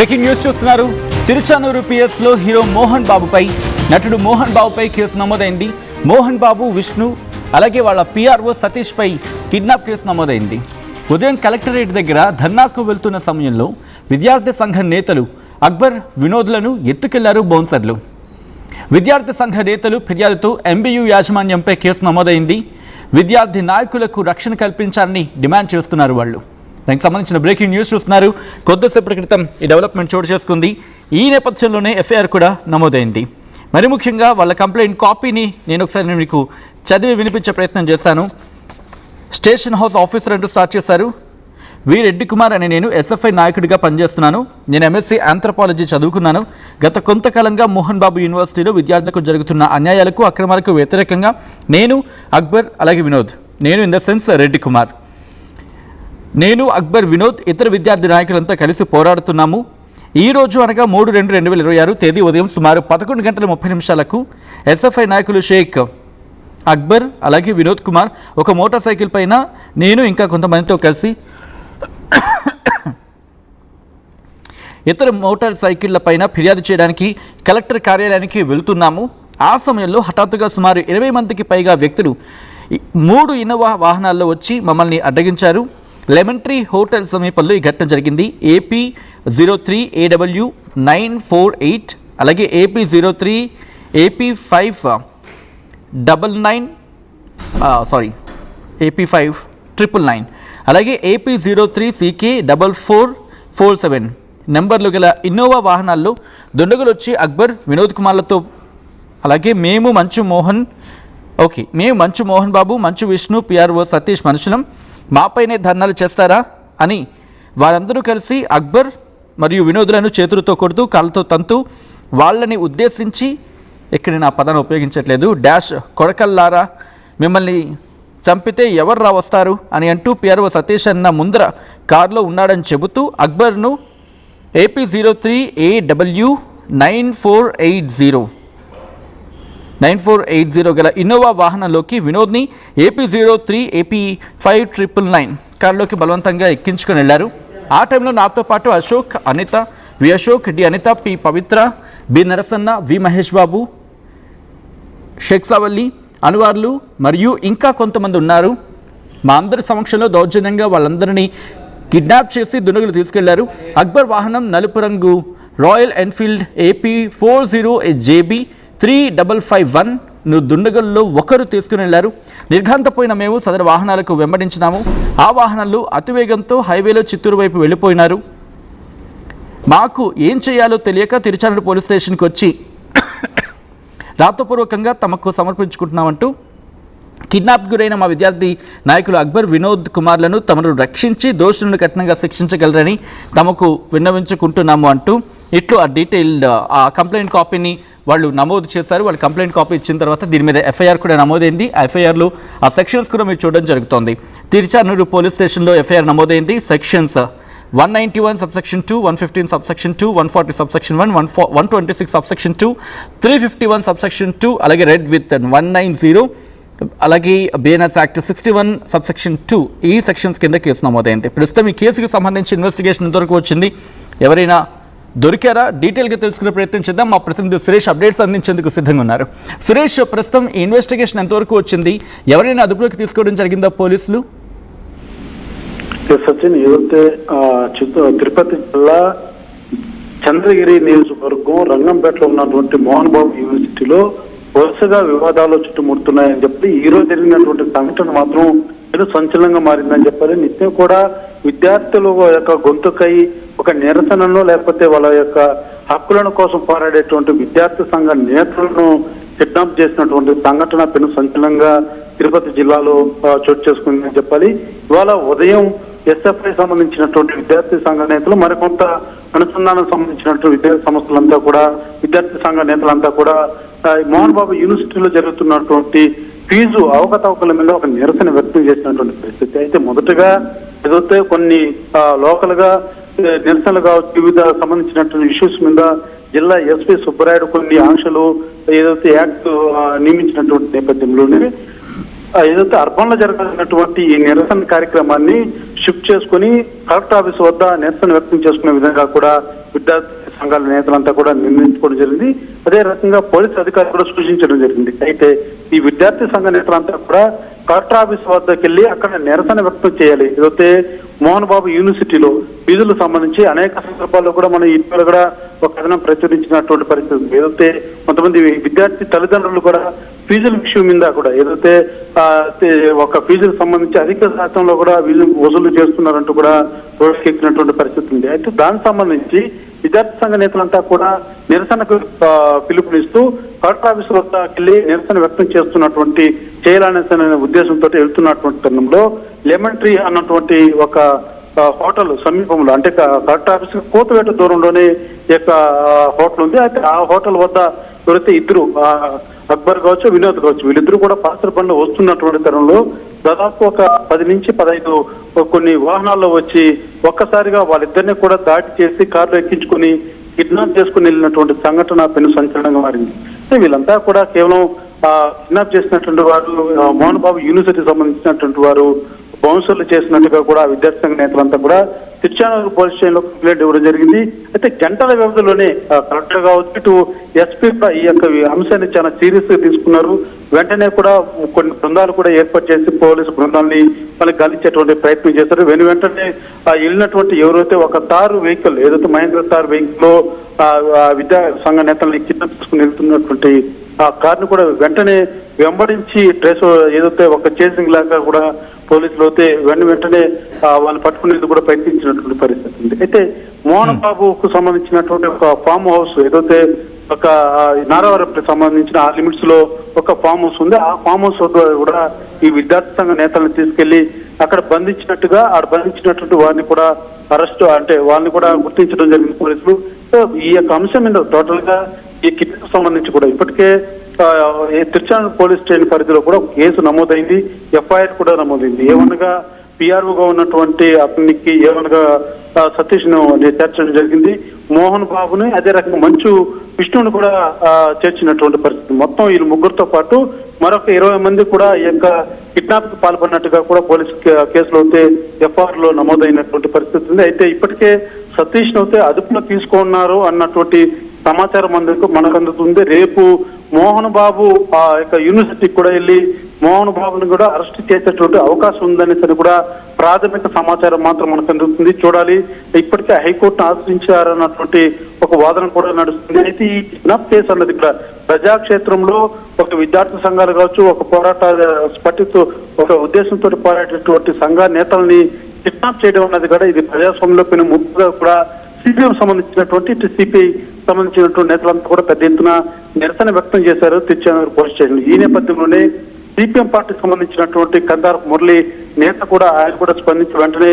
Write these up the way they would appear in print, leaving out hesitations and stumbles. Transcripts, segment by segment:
Breaking news చూస్తున్నారు. Tiruchanur PS లో hero Mohan బాబుపై నటుడు మోహన్ బాబుపై కేసు నమోదైంది. మోహన్ బాబు, విష్ణు అలాగే వాళ్ళ పిఆర్ఓ సతీష్ పై కిడ్నాప్ కేసు నమోదైంది. ఉదయం కలెక్టరేట్ దగ్గర ధర్నాకు వెళ్తున్న సమయంలో విద్యార్థి సంఘ నేతలు అక్బర్, వినోద్లను ఎత్తుకెళ్లారు బౌన్సర్లు. విద్యార్థి సంఘ నేతలు ఫిర్యాదుతో ఎంబీయూ యాజమాన్యంపై కేసు నమోదైంది. విద్యార్థి నాయకులకు రక్షణ కల్పించాలని డిమాండ్ చేస్తున్నారు వాళ్ళు. దానికి సంబంధించిన బ్రేకింగ్ న్యూస్ చూస్తున్నారు. కొద్దిసేపటి క్రితం ఈ డెవలప్మెంట్ చోటు చేసుకుంది. ఈ నేపథ్యంలోనే ఎఫ్ఐఆర్ కూడా నమోదైంది. మరి ముఖ్యంగా వాళ్ళ కంప్లైంట్ కాపీని నేను ఒకసారి మీకు చదివి వినిపించే ప్రయత్నం చేస్తాను. స్టేషన్ హౌస్ ఆఫీసర్ అంటూ స్టార్ట్ చేశారు. వి రెడ్డి కుమార్ అని నేను ఎస్ఎఫ్ఐ నాయకుడిగా పనిచేస్తున్నాను. నేను ఎంఎస్సీ ఆంథ్రోపాలజీ చదువుకున్నాను. గత కొంతకాలంగా మోహన్ బాబు యూనివర్సిటీలో విద్యార్థులకు జరుగుతున్న అన్యాయాలకు, అక్రమాలకు వ్యతిరేకంగా నేను, అక్బర్ అలాగే వినోద్, నేను in the sense Reddy Kumar, నేను, అక్బర్, వినోద్ ఇతర విద్యార్థి నాయకులంతా కలిసి పోరాడుతున్నాము. ఈ రోజు అనగా 3/2/2026 తేదీ ఉదయం సుమారు 11:30 ఎస్ఎఫ్ఐ నాయకులు షేక్ అక్బర్ అలాగే వినోద్ కుమార్ ఒక మోటార్ సైకిల్ పైన నేను ఇంకా కొంతమందితో కలిసి ఇతర మోటార్ సైకిళ్ల పైన ఫిర్యాదు చేయడానికి కలెక్టర్ కార్యాలయానికి వెళుతున్నాము. ఆ సమయంలో హఠాత్తుగా సుమారు 20 మందికి పైగా వ్యక్తులు 3 ఇన్నోవా వాహనాల్లో వచ్చి మమ్మల్ని అడ్డగించారు. లెమన్ ట్రీ హోటల్ సమీపంలో ఈ ఘటన జరిగింది. AP 03AW948 అలాగే AP 03 AP599 అలాగే AP 03 CK4447 నెంబర్లు గల ఇన్నోవా వాహనాల్లో దుండగులు వచ్చి అక్బర్, వినోద్ కుమార్లతో అలాగే మేము మంచు మోహన్ బాబు, మంచు విష్ణు, పిఆర్ఓ సతీష్ మనుషులం, మాపైనే ధర్నాలు చేస్తారా అని వారందరూ కలిసి అక్బర్ మరియు వినోదులను చేతులతో కొడుతూ కాళ్ళతో తంతూ వాళ్ళని ఉద్దేశించి, ఇక్కడ నేను ఆ పదాన్ని ఉపయోగించట్లేదు, డాష్ కొడకల్లారా మిమ్మల్ని చంపితే ఎవర్రా వస్తారు అని అంటూ పిఆర్ఓ సతీష్ అన్న ముందర కారులో ఉన్నాడని చెబుతూ అక్బర్ను AP 03AW9480 గల ఇన్నోవా వాహనంలోకి, వినోద్ని AP 03 AP599 కారులోకి బలవంతంగా ఎక్కించుకొని వెళ్ళారు. ఆ టైంలో నాతో పాటు అశోక్, అనిత, వి అశోక్, డి అనిత, పి పవిత్ర, బి నరసన్న, వి మహేష్ బాబు, షేక్సావల్లి, అనువార్లు మరియు ఇంకా కొంతమంది ఉన్నారు. మా అందరి సమక్షంలో దౌర్జన్యంగా వాళ్ళందరినీ కిడ్నాప్ చేసి దుండగులు తీసుకెళ్లారు. అక్బర్ వాహనం నలుపు రంగు రాయల్ ఎన్ఫీల్డ్ AP 40JB 3551 దుండగుల్లో ఒకరు తీసుకుని వెళ్లారు. నిర్ఘాంతపోయిన మేము సదరు వాహనాలకు వెంబడించినాము. ఆ వాహనాలు అతివేగంతో హైవేలో చిత్తూరు వైపు వెళ్ళిపోయినారు. మాకు ఏం చేయాలో తెలియక తిరుచానూరు పోలీస్ స్టేషన్కి వచ్చి రాతపూర్వకంగా తమకు సమర్పించుకుంటున్నామంటూ కిడ్నాప్ గురైన మా విద్యార్థి నాయకులు అక్బర్, వినోద్ కుమార్లను తమను రక్షించి దోషులను కఠినంగా శిక్షించగలరని తమకు విన్నవించుకుంటున్నాము అంటూ ఇట్లు ఆ డీటెయిల్డ్ ఆ కంప్లైంట్ కాపీని వాళ్ళు నమోదు చేశారు. వాళ్ళు కంప్లైంట్ కాపీ ఇచ్చిన తర్వాత దీని మీద ఎఫ్ఐఆర్ కూడా నమోదైంది. ఆ ఎఫ్ఐఆర్లో ఆ సెక్షన్స్ కూడా మీరు చూడడం జరుగుతోంది. తిరుచానూరు పోలీస్ స్టేషన్లో ఎఫ్ఐఆర్ నమోదైంది. Sections 191 subsection 2, 115 subsection 2, 140 subsection 1, 126 subsection 2, 351 subsection 2 అలాగే రెడ్ విత్ 190 అలాగే BNS యాక్ట్ 61 subsection 2 ఈ సెక్షన్స్ కింద కేసు నమోదైంది. ప్రస్తుతం ఈ కేసుకు సంబంధించి ఇన్వెస్టిగేషన్ ఎంతవరకు వచ్చింది, ఎవరైనా దొరికారా, డీటెయిల్గా తెలుసుకునే ప్రయత్నం చేద్దాం. మా ప్రతినిధి సురేష్ అప్డేట్స్ అందించేందుకు సిద్ధంగా ఉన్నారు. సురేష్, ప్రస్తుతం ఈ ఇన్వెస్టిగేషన్ ఎంతవరకు వచ్చింది, ఎవరైనా అదుపులోకి తీసుకోవడం జరిగిందా పోలీసులు? సచిన్, ఏదైతే తిరుపతి జిల్లా చంద్రగిరి నియోజకవర్గం రంగంపేటలో ఉన్నటువంటి మోహన్ బాబు యూనివర్సిటీలో వరుసగా వివాదాలు చుట్టుముడుతున్నాయని చెప్పి ఈ రోజు జరిగినటువంటి సంఘటన మాత్రం సంచలనంగా మారిందని చెప్పాలి. నిత్యం కూడా విద్యార్థుల యొక్క గొంతుకై ఒక నిరసనను లేకపోతే వాళ్ళ యొక్క హక్కుల కోసం పోరాడేటువంటి విద్యార్థి సంఘ నేతలను కిడ్నాప్ చేసినటువంటి సంఘటన పెను సంచలనంగా తిరుపతి జిల్లాలో చోటు చేసుకుందని చెప్పాలి. ఇవాళ ఉదయం ఎస్ఎఫ్ఐ సంబంధించినటువంటి విద్యార్థి సంఘ నేతలు, మరికొంత అనుసంధానం సంబంధించినటువంటి విద్యార్థి సంస్థలంతా కూడా, విద్యార్థి సంఘ నేతలంతా కూడా మోహన్ బాబు యూనివర్సిటీలో జరుగుతున్నటువంటి ఫీజు అవకతవకల మీద ఒక నిరసన వ్యక్తం చేసినటువంటి పరిస్థితి. అయితే మొదటగా ఏదైతే కొన్ని లోకల్ గా నిరసనలు కావచ్చు, వివిధ సంబంధించినటువంటి ఇష్యూస్ మీద జిల్లా ఎస్పీ సుబ్బరాయుడు కొన్ని ఆంక్షలు ఏదైతే యాక్ట్ నియమించినటువంటి నేపథ్యంలోనే ఏదైతే అర్బన్ లో జరగాల్సినటువంటి ఈ నిరసన కార్యక్రమాన్ని షిఫ్ట్ చేసుకుని కలెక్టర్ ఆఫీస్ వద్ద నిరసన వ్యక్తం చేసుకునే విధంగా కూడా విద్యార్థి సంఘాల నేతలంతా కూడా నిర్ణయించుకోవడం జరిగింది. అదే రకంగా పోలీసు అధికారులు కూడా సూచించడం జరిగింది. అయితే ఈ విద్యార్థి సంఘ నేతలంతా కూడా కలెక్టర్ ఆఫీస్ వద్దకు వెళ్ళి అక్కడ నిరసన వ్యక్తం చేయాలి. ఏదైతే మోహన్ బాబు యూనివర్సిటీలో ఫీజులకు సంబంధించి అనేక సందర్భాల్లో కూడా మనం ఇటీవల కూడా ఒక కథనం ప్రచురించినటువంటి పరిస్థితి ఉంది. ఏదైతే కొంతమంది విద్యార్థి తల్లిదండ్రులు కూడా ఫీజుల విషయం మీద కూడా ఏదైతే ఒక ఫీజులకు సంబంధించి అధిక శాతంలో కూడా వసూలు చేస్తున్నారంటూ కూడా రోడ్డుకెక్కినటువంటి పరిస్థితి ఉంది. అయితే దానికి సంబంధించి విద్యార్థి సంఘ నేతలంతా కూడా నిరసనకు పిలుపునిస్తూ కలెక్టర్ ఆఫీస్ వద్దకెళ్ళి నిరసన వ్యక్తం చేస్తున్నటువంటి చేయాలనే ఉద్దేశంతో వెళ్తున్నటువంటి తరుణంలో లెమన్ ట్రీ అన్నటువంటి ఒక హోటల్ సమీపంలో అంటే కలెక్టర్ ఆఫీస్ కోతవేట దూరంలోనే ఈ యొక్క హోటల్ ఉంది. అయితే ఆ హోటల్ వద్ద ఎవరైతే ఇద్దరు అక్బర్ కావచ్చు వినోద్ కావచ్చు వీళ్ళిద్దరూ కూడా పాసర్ బండ్లో వస్తున్నటువంటి తరుణంలో దాదాపు ఒక 10 నుంచి 15 కొన్ని వాహనాల్లో వచ్చి ఒక్కసారిగా వాళ్ళిద్దరిని కూడా దాడి చేసి కారులో ఎక్కించుకుని కిడ్నాప్ చేసుకుని వెళ్ళినటువంటి సంఘటన పెను సంచలనంగా మారింది. వీళ్ళంతా కూడా కేవలం కిడ్నాప్ చేసినటువంటి వారు మోహన్ బాబు యూనివర్సిటీకి సంబంధించినటువంటి వారు బౌన్సర్లు చేసినట్టుగా కూడా విద్యార్థి సంఘ నేతలంతా కూడా తిరుచానూరు పోలీస్ స్టేషన్ లో కంప్లైంట్ ఇవ్వడం జరిగింది. అయితే గంటల వ్యవధిలోనే కలెక్టర్ కావచ్చు ఇటు ఎస్పీ కూడా ఈ యొక్క అంశాన్ని చాలా సీరియస్ గా తీసుకున్నారు. వెంటనే కూడా కొన్ని బృందాలు కూడా ఏర్పాటు చేసి పోలీసు బృందాలని వాళ్ళకి గాలించేటువంటి ప్రయత్నం చేశారు. వెంటనే వెళ్ళినటువంటి ఎవరైతే ఒక తారు వెహికల్ ఏదైతే మహేంద్ర తారు వెహికల్ లో విద్యా సంఘ నేతల్ని కిడ్నాప్ చేసుకుని వెళ్తున్నటువంటి ఆ కారును కూడా వెంటనే వెంబడించి ట్రేస్ ఏదైతే ఒక చేసింగ్ లాగా కూడా పోలీసులు అయితే వెంటనే వాళ్ళు పట్టుకునేది కూడా ప్రయత్నించినటువంటి పరిస్థితి ఉంది. అయితే మోహన్ బాబుకు సంబంధించినటువంటి ఒక ఫామ్ హౌస్ ఏదైతే ఒక నారావారికి సంబంధించిన ఆ లిమిట్స్ లో ఒక ఫామ్ హౌస్ ఉంది. ఆ ఫామ్ హౌస్ కూడా ఈ విద్యార్థి సంఘ నేతలను తీసుకెళ్లి అక్కడ బంధించినటువంటి వారిని కూడా అరెస్ట్ అంటే వాళ్ళని కూడా గుర్తించడం జరిగింది పోలీసులు. సో ఈ యొక్క అంశం మీద టోటల్ గా ఈ కిడ్నాప్ సంబంధించి కూడా ఇప్పటికే తిరుచానూరు పోలీస్ స్టేషన్ పరిధిలో కూడా కేసు నమోదైంది, ఎఫ్ఐఆర్ కూడా నమోదైంది. ఏమనగా పిఆర్ఓగా ఉన్నటువంటి అతనికి ఏమనగా సతీష్ ను చేర్చడం జరిగింది. మోహన్ బాబుని అదే రకంగా మంచు విష్ణువుని కూడా చేర్చినటువంటి పరిస్థితి. మొత్తం వీళ్ళు ముగ్గురితో పాటు మరొక 20 మంది కూడా ఈ యొక్క కిడ్నాప్ కు పాల్పడినట్టుగా కూడా పోలీసు కేసులో అయితే ఎఫ్ఐఆర్ లో నమోదైనటువంటి పరిస్థితి ఉంది. అయితే ఇప్పటికే సతీష్ ను అయితే అదుపులో తీసుకున్నారు అన్నటువంటి సమాచారం మనకు అందుతుంది. రేపు మోహన్ బాబు ఆ యొక్క యూనివర్సిటీకి కూడా వెళ్ళి మోహన్ బాబుని కూడా అరెస్ట్ చేసేటువంటి అవకాశం ఉందనేసి కూడా ప్రాథమిక సమాచారం మాత్రం మనకు అందుతుంది. చూడాలి. ఇప్పటికే హైకోర్టును ఆశ్రయించారన్నటువంటి ఒక వాదన కూడా నడుస్తుంది. అయితే ఈ కిడ్నాప్ కేసు అన్నది ఇక్కడ ప్రజాక్షేత్రంలో ఒక విద్యార్థి సంఘాలు కావచ్చు ఒక పోరాట స్ఫటితో ఒక ఉద్దేశంతో పోరాటేటువంటి సంఘ నేతల్ని కిడ్నాప్ చేయడం అన్నది కూడా ఇది ప్రజాస్వామ్యంలో పైన ముప్పుగా కూడా సిపిఎం సంబంధించినటువంటి ఇటు సిపిఐ సంబంధించినటువంటి నేతలంతా కూడా పెద్ద ఎత్తున నిరసన వ్యక్తం చేశారు తిరుచానూరు పోలీస్ స్టేషన్. ఈ నేపథ్యంలోనే సిపిఎం పార్టీకి సంబంధించినటువంటి కందార్ మురళి నేత కూడా ఆయన కూడా స్పందించి వెంటనే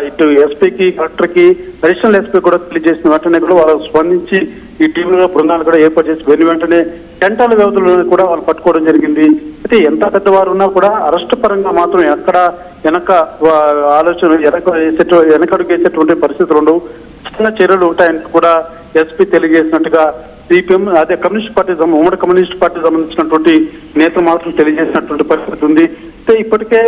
ఇటు ఎస్పీకి కలెక్టర్ కి అడిషనల్ ఎస్పీ కూడా తెలియజేసిన వెంటనే కూడా వాళ్ళు స్పందించి ఈ టీంలో బృందాలు కూడా ఏర్పాటు చేసి వెంటనే గంటల వ్యవధిలో కూడా వాళ్ళు పట్టుకోవడం జరిగింది. అయితే ఎంత పెద్దవారు ఉన్నా కూడా అరెస్ట్ పరంగా మాత్రం ఎక్కడ వెనక ఆలోచన వెనకడుగు వేసేటువంటి పరిస్థితులు ఉండవు, చిన్న చర్యలు ఉంటాయని కూడా ఎస్పీ తెలియజేసినట్టుగా సిపిఎం అదే కమ్యూనిస్ట్ పార్టీ ఉమ్మడి కమ్యూనిస్ట్ పార్టీ సంబంధించినటువంటి నేతలు మాత్రం తెలియజేసినటువంటి పరిస్థితి ఉంది. అయితే ఇప్పటికే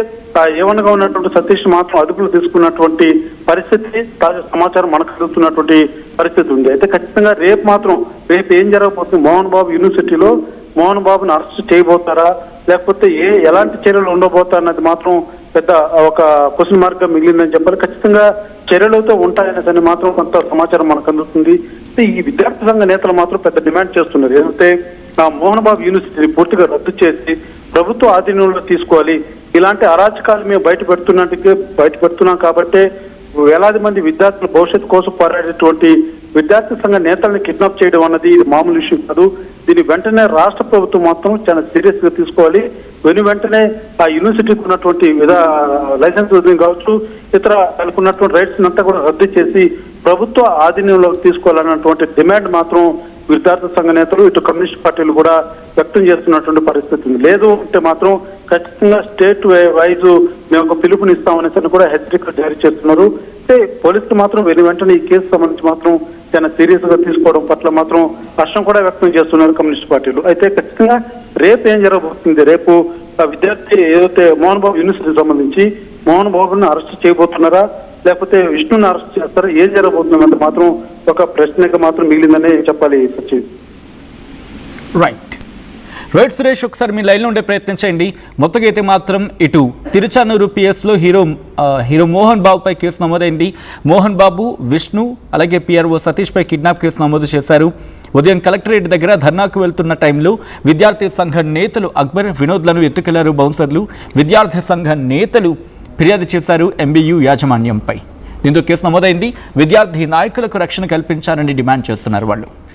ఏమనగా ఉన్నటువంటి సతీష్ మాత్రం అదుపులో తీసుకున్నటువంటి పరిస్థితి తాజా సమాచారం మనకు అందుతున్నటువంటి పరిస్థితి ఉంది. అయితే ఖచ్చితంగా రేపు ఏం జరగబోతుంది, మోహన్ బాబు యూనివర్సిటీలో మోహన్ బాబుని అరెస్ట్ చేయబోతారా లేకపోతే ఎలాంటి చర్యలు ఉండబోతారన్నది మాత్రం పెద్ద ఒక క్వశ్చన్ మార్క్ గా మిగిలిందని చెప్పాలి. ఖచ్చితంగా చర్యలతో ఉంటాయనేది మాత్రం కొంత సమాచారం మనకు అందుతుంది. ఈ విద్యార్థి సంఘ నేతలు మాత్రం పెద్ద డిమాండ్ చేస్తున్నారు. ఏదైతే మోహన్ బాబు యూనివర్సిటీని పూర్తిగా రద్దు చేసి ప్రభుత్వ ఆధీనంలో తీసుకోవాలి. ఇలాంటి అరాచకాలు మేము బయట పెడుతున్నాం కాబట్టి వేలాది మంది విద్యార్థుల భవిష్యత్తు కోసం పోరాడేటువంటి విద్యార్థి సంఘ నేతల్ని కిడ్నాప్ చేయడం అన్నది ఇది మామూలు విషయం కాదు. దీన్ని వెంటనే రాష్ట్ర ప్రభుత్వం మాత్రం చాలా సీరియస్ గా తీసుకోవాలి. వెంటనే ఆ యూనివర్సిటీకి ఉన్నటువంటి లైసెన్స్ కావచ్చు ఇతర అనుకున్నటువంటి రైట్స్ అంతా కూడా రద్దు చేసి ప్రభుత్వ ఆధీనంలోకి తీసుకోవాలన్నటువంటి డిమాండ్ మాత్రం విద్యార్థి సంఘ నేతలు ఇటు కమ్యూనిస్ట్ పార్టీలు కూడా వ్యక్తం చేస్తున్నటువంటి పరిస్థితి ఉంది. లేదు అంటే మాత్రం ఖచ్చితంగా స్టేట్ వైజ్ మేము ఒక పిలుపునిస్తామనేసి కూడా హెచ్చరికలు జారీ చేస్తున్నారు. అయితే పోలీసులు మాత్రం వెంటనే ఈ కేసు సంబంధించి మాత్రం చాలా సీరియస్ గా తీసుకోవడం పట్ల మాత్రం హర్షం కూడా వ్యక్తం చేస్తున్నారు కమ్యూనిస్ట్ పార్టీలు. అయితే ఖచ్చితంగా రేపు ఏం జరగబోతుంది, రేపు విద్యార్థి ఏదైతే మోహన్ బాబు యూనివర్సిటీకి సంబంధించి మోహన్ బాబుని అరెస్ట్ చేయబోతున్నారా, లేకపోతే విష్ణుని అరెస్ట్ చేస్తారా, ఏం జరగబోతుందంటే మాత్రం ఒక ప్రశ్నగా మాత్రం మిగిలిందని చెప్పాలి సచిన్. రైట్ సురేష్, ఒకసారి మీ లైన్లో ఉండే ప్రయత్నం చేయండి. మొత్తగా అయితే మాత్రం ఇటు తిరుచానూరు పిఎస్లో హీరో మోహన్ బాబుపై కేసు నమోదైంది. మోహన్ బాబు, విష్ణు అలాగే పిఆర్ఓ సతీష్పై కిడ్నాప్ కేసు నమోదు చేశారు. ఉదయం కలెక్టరేట్ దగ్గర ధర్నాకు వెళ్తున్న టైంలో విద్యార్థి సంఘ నేతలు అక్బర్, వినోద్లను ఎత్తుకెళ్లారు బౌన్సర్లు. విద్యార్థి సంఘ నేతలు ఫిర్యాదు చేశారు ఎంబీయూ యాజమాన్యంపై. దీంతో కేసు నమోదైంది. విద్యార్థి నాయకులకు రక్షణ కల్పించాలని డిమాండ్ చేస్తున్నారు వాళ్ళు.